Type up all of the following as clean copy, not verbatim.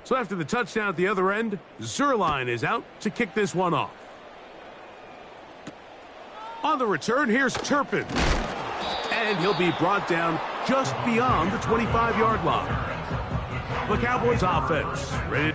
So after the touchdown at the other end, Zerline is out to kick this one off. On the return, here's Turpin. And he'll be brought down just beyond the 25-yard line. The Cowboys offense ready.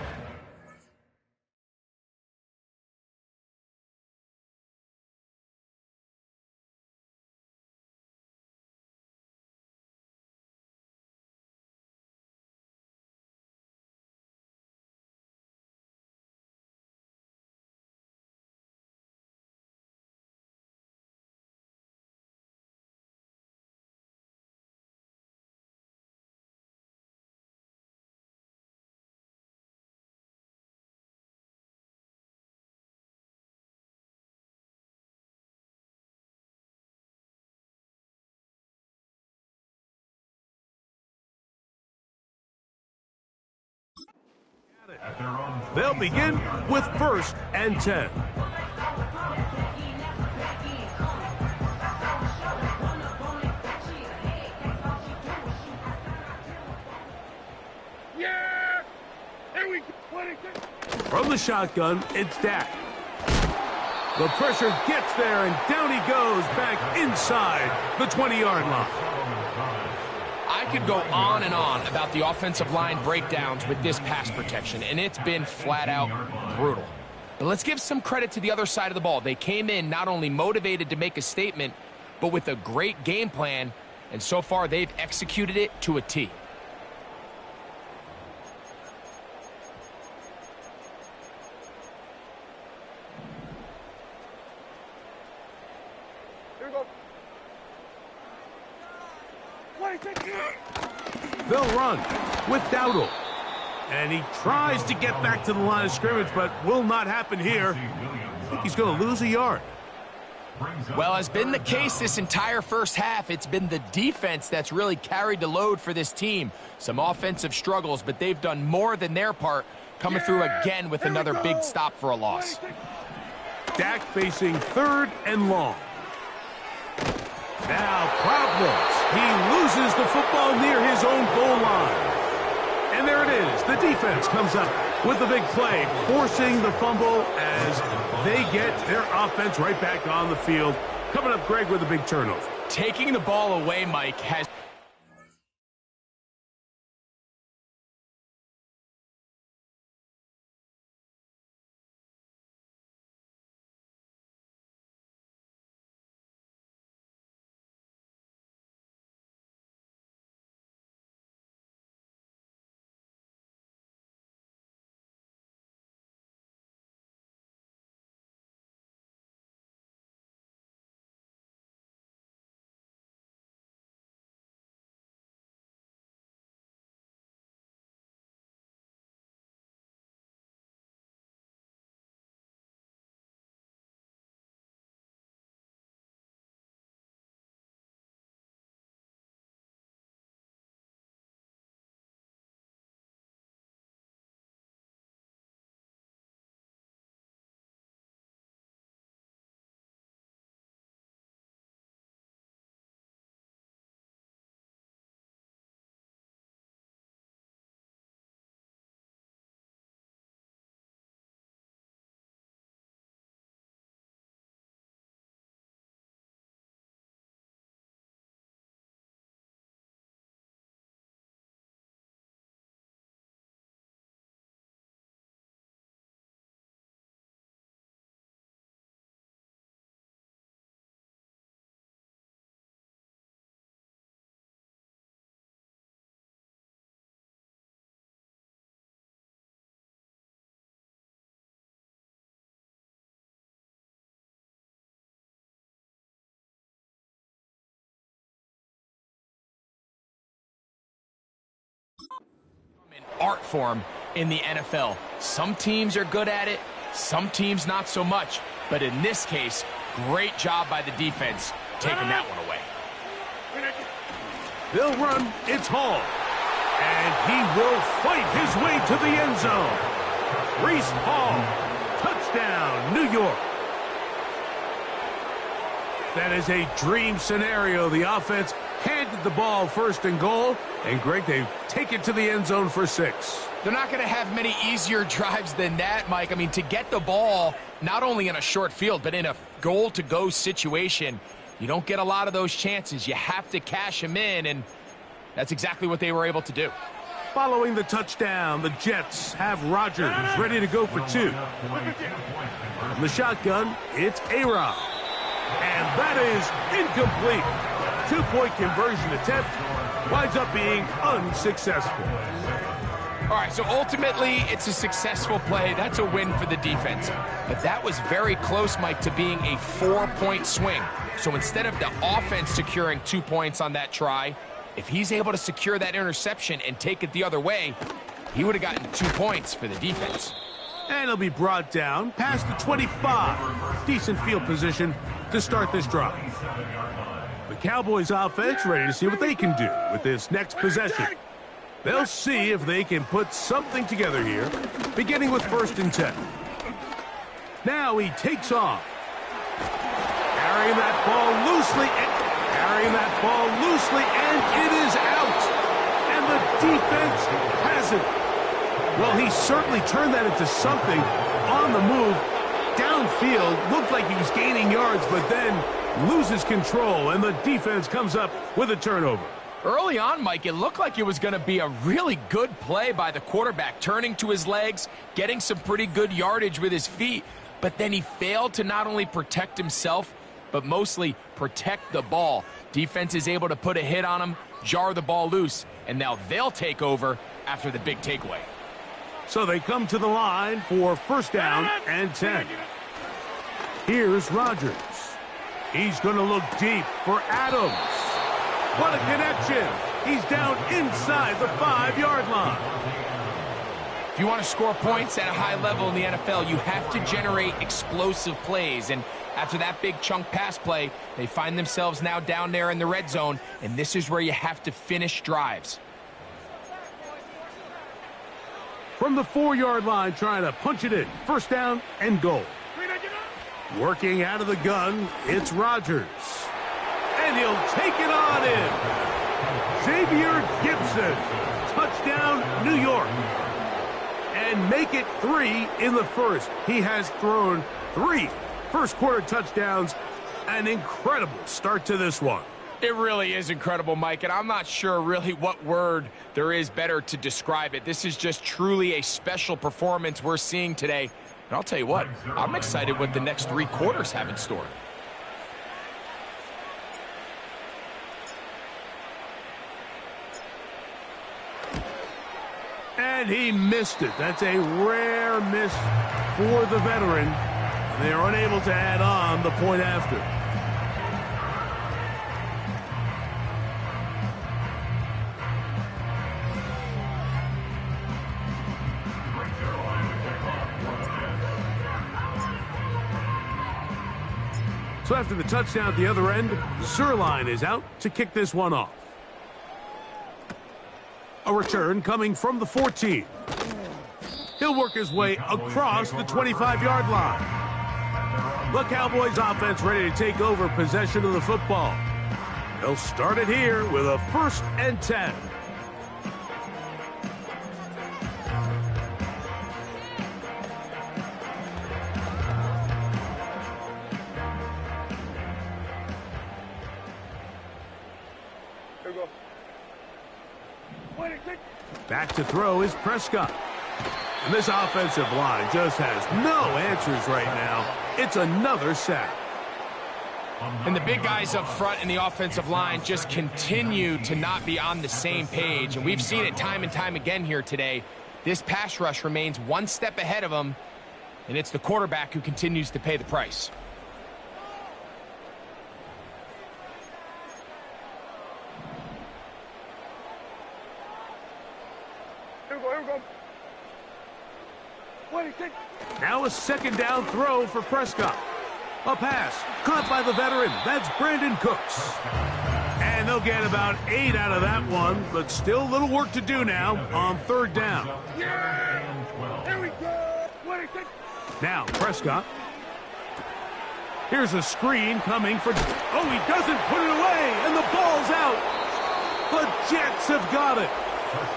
They'll begin with 1st and 10. Yeah! Here we go. From the shotgun, it's Dak. The pressure gets there, and down he goes back inside the 20-yard line. I could go on and on about the offensive line breakdowns with this pass protection, and it's been flat-out brutal. But let's give some credit to the other side of the ball. They came in not only motivated to make a statement, but with a great game plan, and so far they've executed it to a T. They'll run with Dowdle. And he tries to get back to the line of scrimmage, but will not happen here. I think he's going to lose a yard. Well, has been the case this entire first half. It's been the defense that's really carried the load for this team. Some offensive struggles, but they've done more than their part, coming through again with another big stop for a loss. Dak facing 3rd and long. Now problems. He loses the football near his own goal line. And there it is. The defense comes up with the big play, forcing the fumble as they get their offense right back on the field. Coming up, Greg, with a big turnover. Taking the ball away, Mike, has... an art form in the NFL. Some teams are good at it, some teams not so much. But in this case, great job by the defense taking that one away. They'll run. It's Hall. And he will fight his way to the end zone. Breece Hall. Touchdown, New York. That is a dream scenario. The offense handed the ball first and goal. And, Greg, they take it to the end zone for 6. They're not going to have many easier drives than that, Mike. I mean, to get the ball, not only in a short field, but in a goal-to-go situation, you don't get a lot of those chances. You have to cash them in, and that's exactly what they were able to do. Following the touchdown, the Jets have Rodgers ready to go for 2. From the shotgun, it's A-Rod. And that is incomplete. 2-point conversion attempt winds up being unsuccessful. All right, so ultimately, it's a successful play. That's a win for the defense. But that was very close, Mike, to being a 4-point swing. So instead of the offense securing 2 points on that try, if he's able to secure that interception and take it the other way, he would have gotten 2 points for the defense. And he'll be brought down past the 25. Decent field position to start this drive. The Cowboys offense ready to see what they can do with this next possession. They'll see if they can put something together here, beginning with 1st and 10. Now he takes off. Carrying that ball loosely, and it is out. And the defense has it. Well, he certainly turned that into something on the move. Downfield, looked like he was gaining yards, but then loses control, and the defense comes up with a turnover. Early on, Mike, it looked like it was going to be a really good play by the quarterback, turning to his legs, getting some pretty good yardage with his feet, but then he failed to not only protect himself, but mostly protect the ball. Defense is able to put a hit on him, jar the ball loose, and now they'll take over after the big takeaway. So they come to the line for 1st down and 10. Here's Rodgers. He's going to look deep for Adams. What a connection. He's down inside the 5-yard line. If you want to score points at a high level in the NFL, you have to generate explosive plays. And after that big chunk pass play, they find themselves now down there in the red zone, and this is where you have to finish drives. From the 4-yard line, trying to punch it in. 1st down and goal. Working out of the gun, it's Rodgers. And he'll take it on in. Xavier Gibson. Touchdown, New York. And make it 3 in the 1st. He has thrown 3 first-quarter touchdowns. An incredible start to this one. It really is incredible, Mike, and I'm not sure really what word there is better to describe it. This is just truly a special performance we're seeing today. And I'll tell you what, I'm excited what the next 3 quarters have in store. And he missed it. That's a rare miss for the veteran. They are unable to add on the point after. So after the touchdown at the other end, Zerline is out to kick this one off. A return coming from the 14. He'll work his way across the 25-yard line. The Cowboys offense ready to take over possession of the football. They'll start it here with a 1st and 10. Back to throw is Prescott. And this offensive line just has no answers right now. It's another sack. And the big guys up front in the offensive line just continue to not be on the same page. And we've seen it time and time again here today. This pass rush remains one step ahead of them, and it's the quarterback who continues to pay the price. Now a 2nd down throw for Prescott. A pass caught by the veteran. That's Brandon Cooks. And they'll get about 8 out of that one, but still a little work to do now on 3rd down. Now Prescott. Here's a screen coming for... Oh, he doesn't put it away, and the ball's out. The Jets have got it.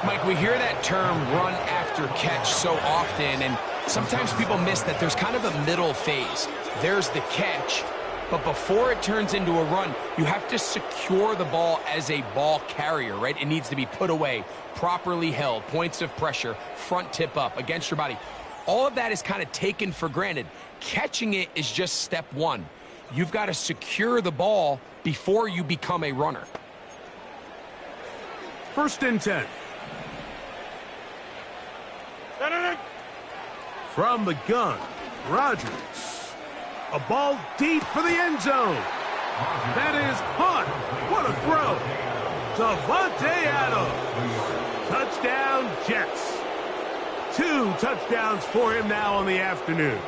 Mike, we hear that term run after catch so often, and sometimes people miss that there's kind of a middle phase. There's the catch, but before it turns into a run, you have to secure the ball as a ball carrier, right? It needs to be put away, properly held, points of pressure, front tip up against your body. All of that is kind of taken for granted. Catching it is just step one. You've got to secure the ball before you become a runner. 1st and 10. From the gun, Rodgers. A ball deep for the end zone. That is caught. What a throw. Davante Adams. Touchdown, Jets. 2 touchdowns for him now on the afternoon.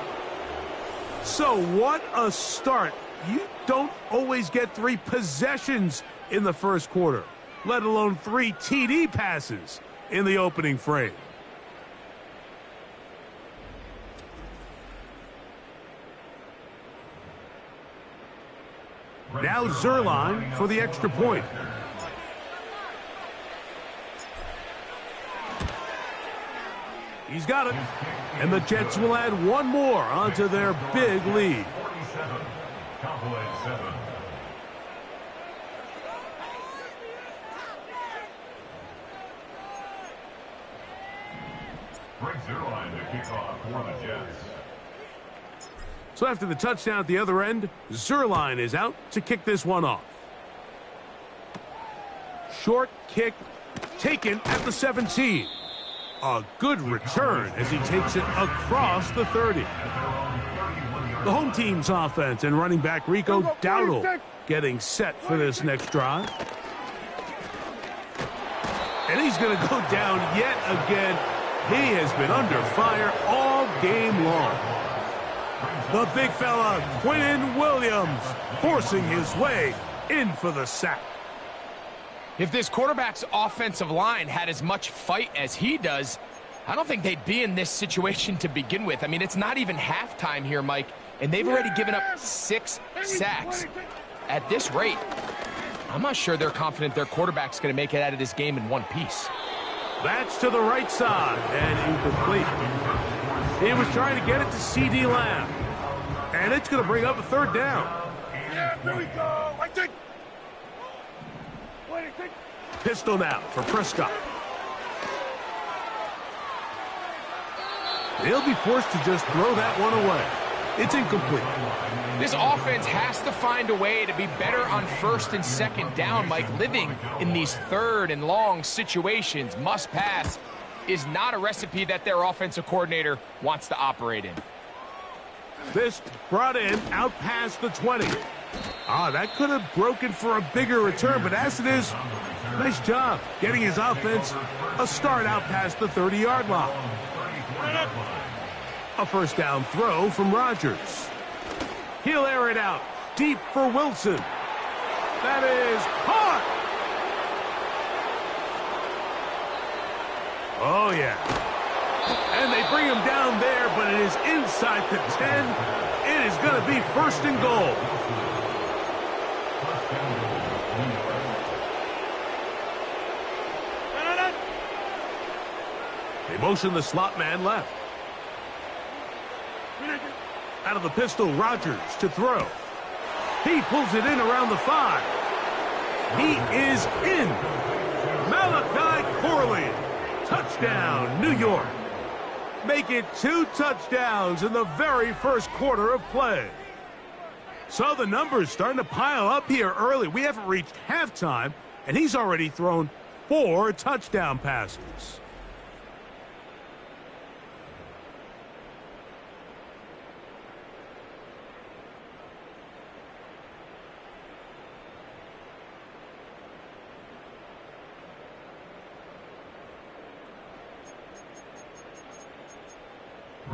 So what a start. You don't always get 3 possessions in the first quarter, let alone 3 TD passes in the opening frame. Now Zerline for the extra point. He's got it. And the Jets will add 1 more onto their big lead. So after the touchdown at the other end, Zerline is out to kick this one off. Short kick taken at the 17. A good return as he takes it across the 30. The home team's offense and running back Rico Dowdle getting set for this next drive. And he's going to go down yet again. He has been under fire all game long. The big fella, Quinnen Williams, forcing his way in for the sack. If this quarterback's offensive line had as much fight as he does, I don't think they'd be in this situation to begin with. I mean, it's not even halftime here, Mike, and they've already given up 6 sacks. At this rate, I'm not sure they're confident their quarterback's going to make it out of this game in one piece. That's to the right side and incomplete. He was trying to get it to C.D. Lamb, and it's going to bring up a 3rd down. Yeah, here we go. I think. Pistol now for Prescott. They'll be forced to just throw that one away. It's incomplete. This offense has to find a way to be better on 1st and 2nd down, Mike. Living in these 3rd and long situations, must pass, is not a recipe that their offensive coordinator wants to operate in. This brought in out past the 20. That could have broken for a bigger return, but as it is, nice job getting his offense a start out past the 30-yard line. A 1st down throw from Rodgers. He'll air it out deep for Wilson. That is caught. Oh, yeah. And they bring him down there, but it is inside the 10. It is going to be 1st and goal. They motion the slot man left. Out of the pistol, Rodgers to throw. He pulls it in around the 5. He is in. Malachi Corley. Touchdown, New York. Make it 2 touchdowns in the very first quarter of play. So the numbers starting to pile up here early. We haven't reached halftime, and he's already thrown 4 touchdown passes.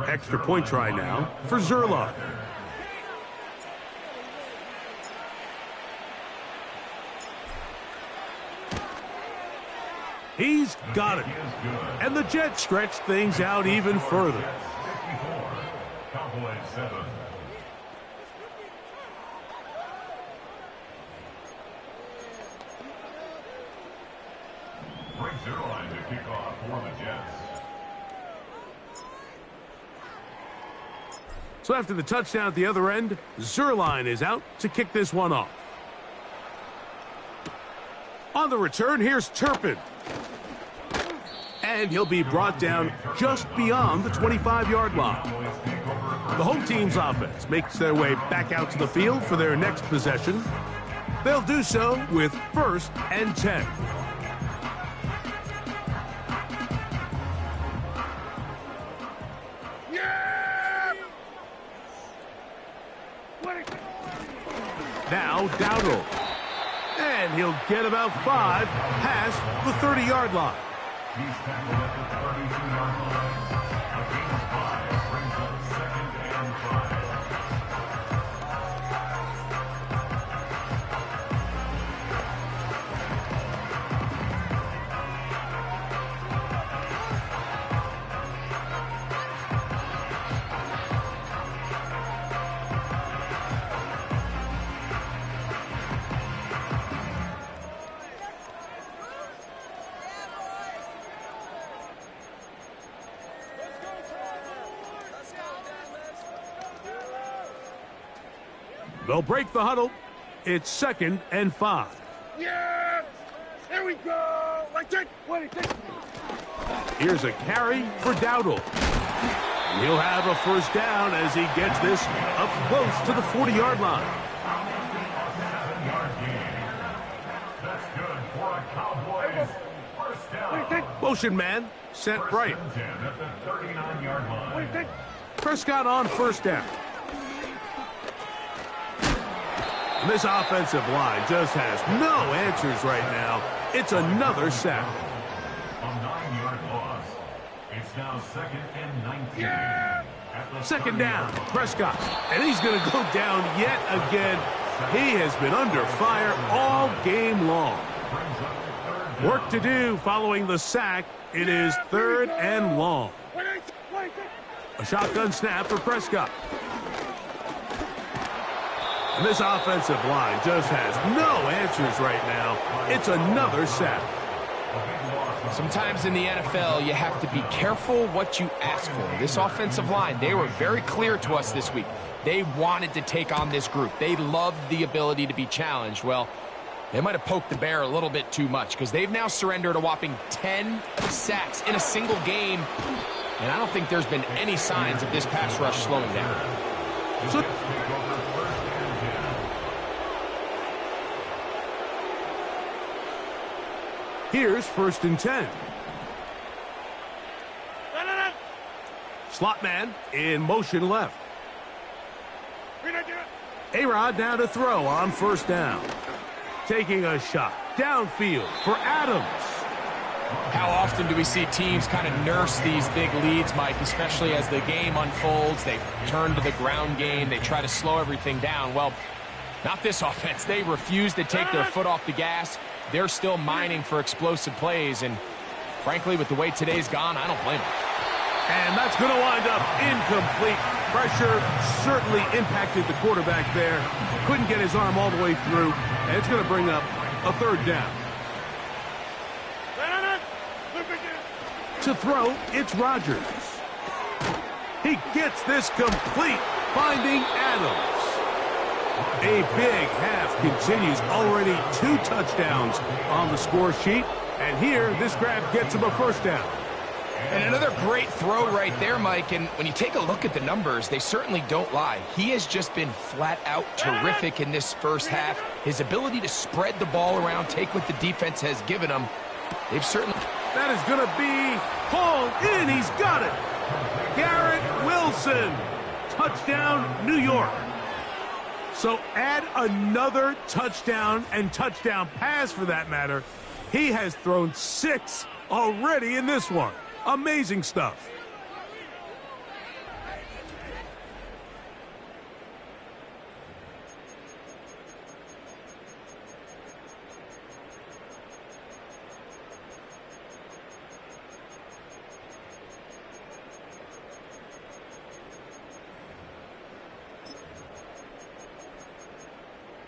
Extra point try now for Zerline. He's got it. And the Jets stretch things out even further. Brings their line to kick off for the Jets. So after the touchdown at the other end, Zerline is out to kick this one off. On the return, here's Turpin. And he'll be brought down just beyond the 25-yard line. The home team's offense makes their way back out to the field for their next possession. They'll do so with 1st and 10. Now Dowdle. And he'll get about 5 past the 30-yard line. He's tackled at the 32-yard line. A gain of 5 brings up 2nd and 5. They'll break the huddle. It's 2nd and 5. Yes! Here we go! Like that! Here's a carry for Dowdle. He'll have a 1st down as he gets this up close to the 40-yard line. That's good for a Cowboys 1st down. Motion man set right. At the 39-yard line. Prescott on 1st down. And this offensive line just has no answers right now. It's another sack. A 9-yard loss. It's now 2nd and 19. Yeah! 2nd down, Prescott. And he's going to go down yet again. He has been under fire all game long. Work to do following the sack. It is 3rd and long. A shotgun snap for Prescott. And this offensive line just has no answers right now. It's another sack. Sometimes in the NFL, you have to be careful what you ask for. This offensive line, they were very clear to us this week. They wanted to take on this group. They loved the ability to be challenged. Well, they might have poked the bear a little bit too much because they've now surrendered a whopping 10 sacks in a single game. And I don't think there's been any signs of this pass rush slowing down. So here's 1st and 10. Slot man in motion left. A-Rod now to throw on 1st down. Taking a shot downfield for Adams. How often do we see teams kind of nurse these big leads, Mike, especially as the game unfolds? They turn to the ground game. They try to slow everything down. Well, not this offense. They refuse to take their foot off the gas. They're still mining for explosive plays, and frankly, with the way today's gone, I don't blame them. And that's going to wind up incomplete. Pressure certainly impacted the quarterback there. Couldn't get his arm all the way through, and it's going to bring up a 3rd down. To throw, it's Rodgers. He gets this complete, finding Adams. A big half continues. Already 2 touchdowns on the score sheet. And here, this grab gets him a 1st down. And another great throw right there, Mike. And when you take a look at the numbers, they certainly don't lie. He has just been flat out terrific in this 1st half. His ability to spread the ball around, take what the defense has given him, they've certainly... That is going to be hauled in. He's got it. Garrett Wilson. Touchdown, New York. So add another touchdown and touchdown pass for that matter. He has thrown 6 already in this one. Amazing stuff.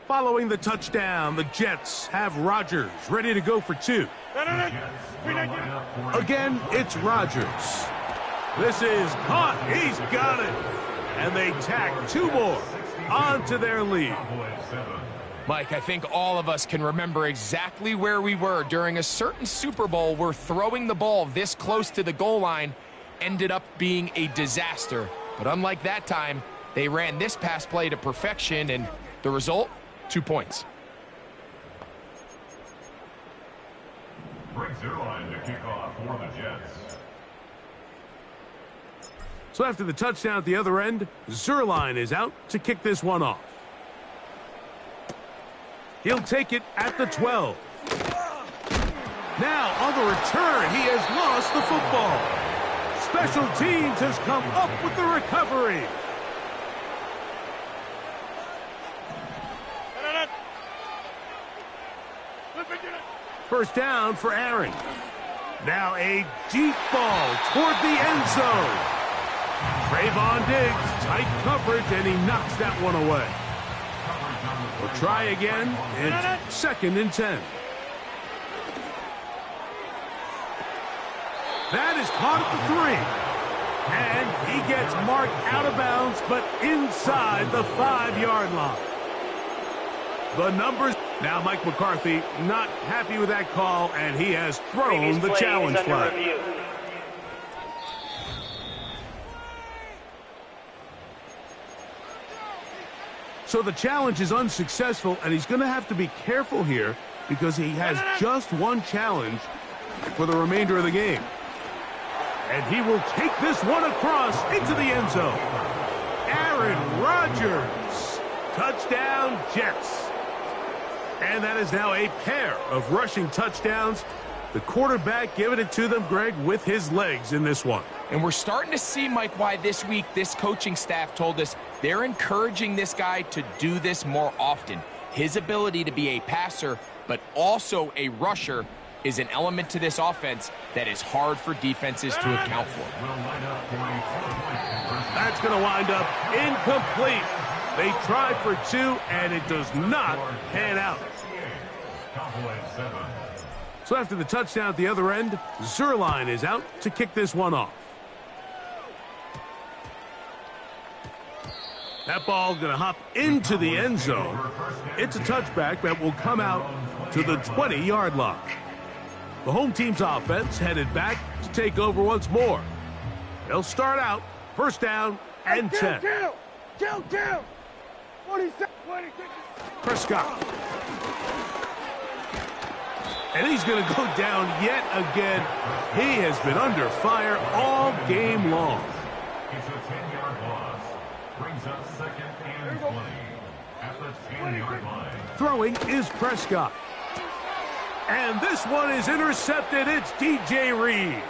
Following the touchdown, the Jets have Rodgers ready to go for 2. Again, it's Rodgers. This is caught. He's got it. And they tack 2 more onto their lead. Mike, I think all of us can remember exactly where we were during a certain Super Bowl where throwing the ball this close to the goal line ended up being a disaster. But unlike that time, they ran this pass play to perfection, and the result, 2 points. Brings their line to kick off for the Jets. So after the touchdown at the other end, Zerline is out to kick this one off. He'll take it at the 12. Now, on the return, he has lost the football. Special teams has come up with the recovery. First down for Aaron. Now a deep ball toward the end zone. Trayvon Diggs, tight coverage, and he knocks that one away. We'll try again. It's 2nd and 10. That is caught at the 3. And he gets marked out of bounds, but inside the 5-yard line. The numbers. Now Mike McCarthy not happy with that call, and he has thrown the challenge flag. So the challenge is unsuccessful, and he's going to have to be careful here because he has just one challenge for the remainder of the game. And he will take this one across into the end zone. Aaron Rodgers. Touchdown, Jets. And that is now a pair of rushing touchdowns. The quarterback giving it to them, Greg, with his legs in this one. And we're starting to see, Mike, why this week this coaching staff told us they're encouraging this guy to do this more often. His ability to be a passer, but also a rusher, is an element to this offense that is hard for defenses to account for. That's going to wind up incomplete. They tried for 2, and it does not pan out. So after the touchdown at the other end, Zerline is out to kick this one off. That ball going to hop into the end zone. It's a touchback that will come out to the 20-yard line. The home team's offense headed back to take over once more. They'll start out first down and 10. Kill. Prescott. And he's going to go down yet again. He has been under fire all game long. It's a 10-yard loss. Brings up 2nd and 20 at the 10-yard line. Throwing is Prescott. And this one is intercepted. It's DJ Reed.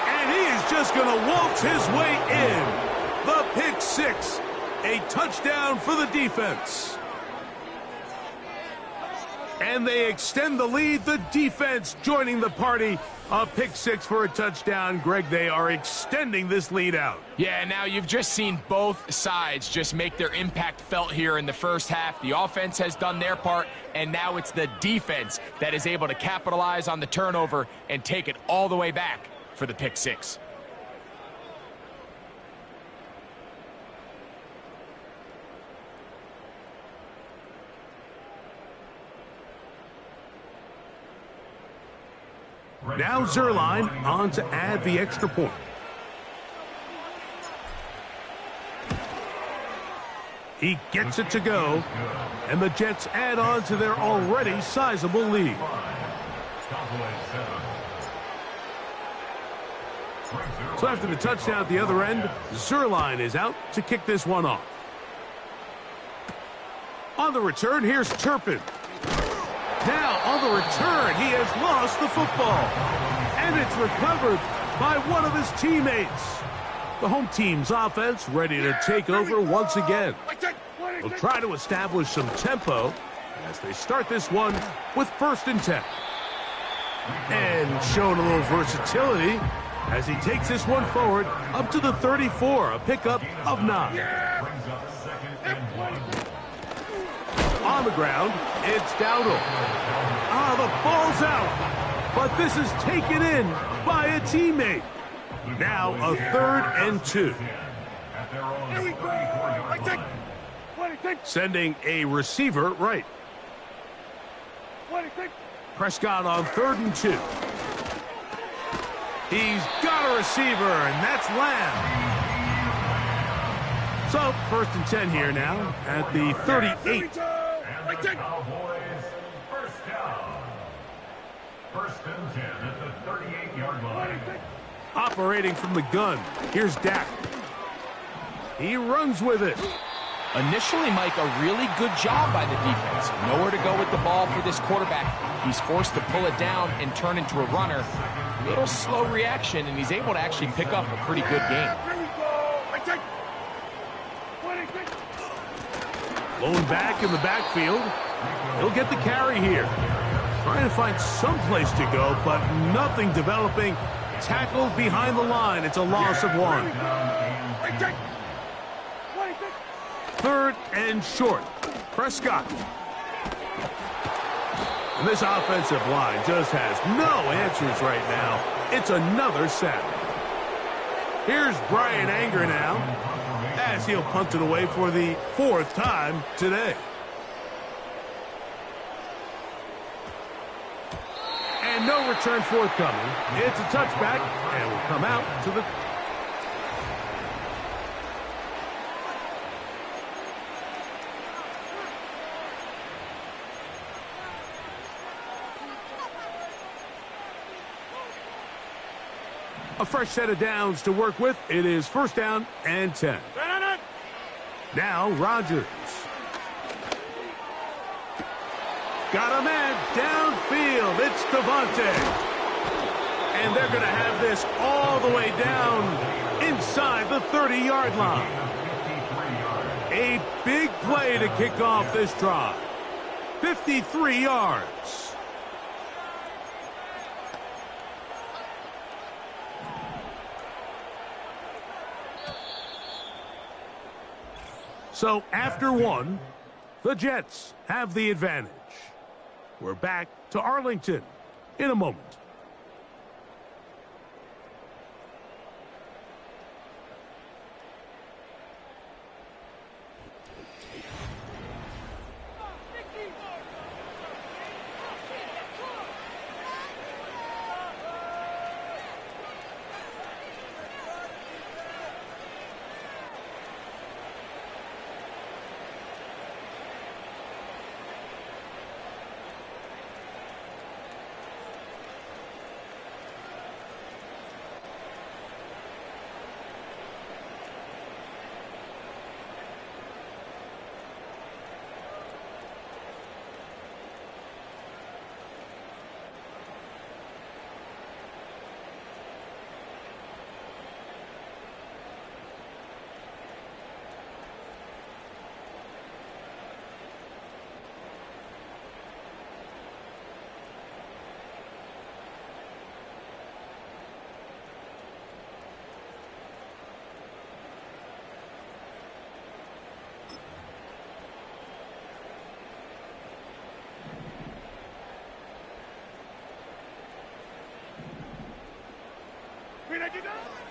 And he is just going to waltz his way in. The pick 6. A touchdown for the defense. And they extend the lead. The defense joining the party. A pick 6 for a touchdown. Greg, they are extending this lead out. Yeah, now you've just seen both sides just make their impact felt here in the first half. The offense has done their part, and now it's the defense that is able to capitalize on the turnover and take it all the way back for the pick 6. Now Zerline on to add the extra point. He gets it to go, and the Jets add on to their already sizable lead. So after the touchdown at the other end, Zerline is out to kick this one off. On the return, here's Turpin. Now, on the return, he has lost the football. And it's recovered by one of his teammates. The home team's offense ready to take over once again. They'll try to establish some tempo as they start this one with 1st and 10. And showing a little versatility as he takes this one forward up to the 34, a pickup of 9. on the ground. It's Dowdle. Ah, the ball's out. But this is taken in by a teammate. Now a 3rd and 2. Here we go. Sending a receiver right. Prescott on 3rd and 2. He's got a receiver, and that's Lamb. So, 1st and 10 here now at the 38. And the Cowboys first down. 1st and 10 at the 38-yard line. Operating from the gun. Here's Dak. He runs with it. Initially, Mike, a really good job by the defense. Nowhere to go with the ball for this quarterback. He's forced to pull it down and turn into a runner. Little slow reaction, and he's able to actually pick up a pretty good game. Blown back in the backfield. He'll get the carry here. Trying to find some place to go, but nothing developing. Tackled behind the line. It's a loss of 1. 3rd and short. Prescott. And this offensive line just has no answers right now. It's another sack. Here's Brian Anger now, as he'll punt it away for the 4th time today. And no return forthcoming. It's a touchback, and will come out to the... A fresh set of downs to work with. It is 1st down and 10. Now Rodgers. Got a man downfield. It's Devontae. And they're going to have this all the way down inside the 30-yard line. A big play to kick off this drive. 53 yards. So after 1, the Jets have the advantage. We're back to Arlington in a moment.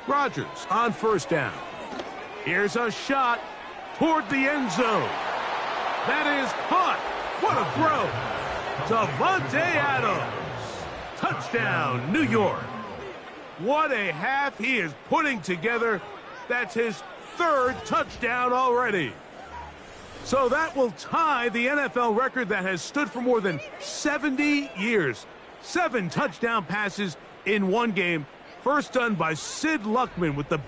Rodgers on 1st down. Here's a shot toward the end zone. That is caught. What a throw. Davante Adams. Touchdown, New York. What a half he is putting together. That's his 3rd touchdown already. So that will tie the NFL record that has stood for more than 70 years. 7 touchdown passes in one game. First done by Sid Luckman with the